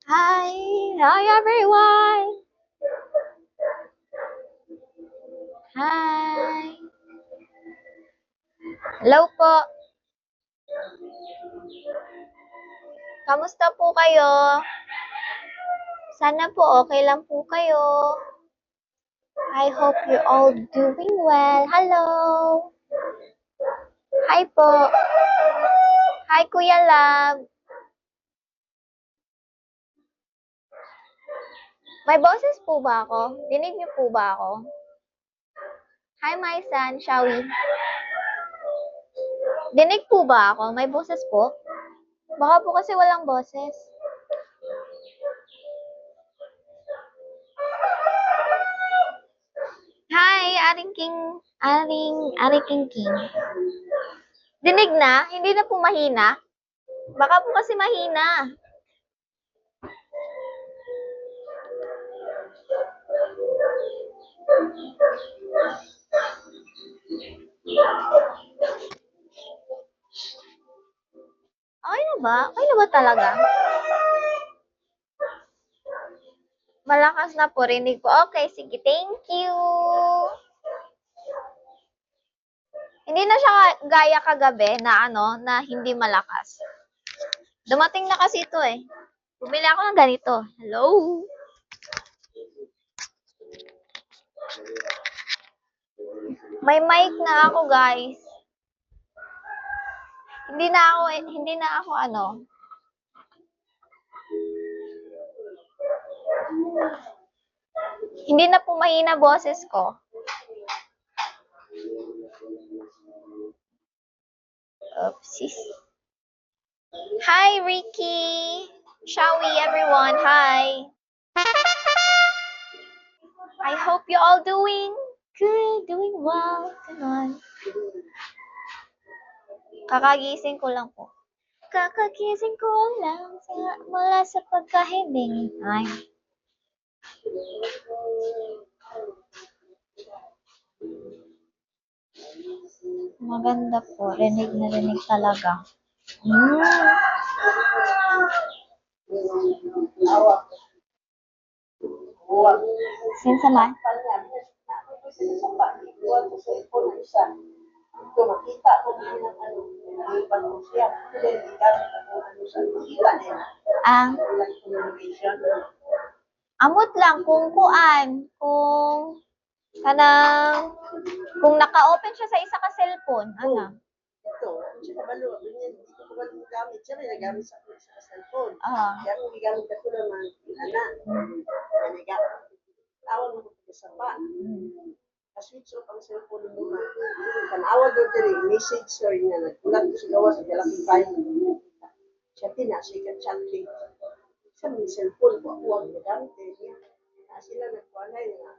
Hi! Hi everyone! Hi! Hello po! Kamusta po kayo? Sana po okay lang po kayo. I hope you're all doing well. Hello! Hi po! Hi Kuya Lab! May boses po ba ako? Dinig niyo po ba ako? Hi my son, Shawi. Dinig po ba ako? May boses po? Baka po kasi walang boses. Hi, Aring King. Aring King. Dinig na? Hindi na po mahina? Baka po kasi mahina. Okay na ba? Okay na ba talaga? Malakas na po, rinig po. Okay, sige, thank you. Hindi na siya gaya kagabi na na hindi malakas. Dumating na kasi ito eh. Bumili ako ng ganito. Hello? May mic na ako, guys. Hindi na ako Hindi na po mahina boses ko. Oopsies. Hi, Ricky. Shawi, everyone. Hi. I hope you all doing good, doing well. Ganon. Kakagising ko lang po. Kakagising ko lang mula sa pagkahiling. Ay. Maganda po. Rinig na rinig talaga. Sinsa man? Ang amot lang kung kung naka-open siya sa isa ka cellphone, ano? Ito, siya kabalo, ganyan, hindi ko kabalo gamit. Siya rin nagamit sa cellphone. Ah. Kaya kung gigamit ako naman, anak, tawag mo ko sa pa. Switch off ang cellphone mo na. Tanawa doon din, message story niya, nagkulat ko sa gawas, malaking file. Siya siya chatting. Sa mga cellphone ko, ako ang nagamit. Sila nagkuanay nga.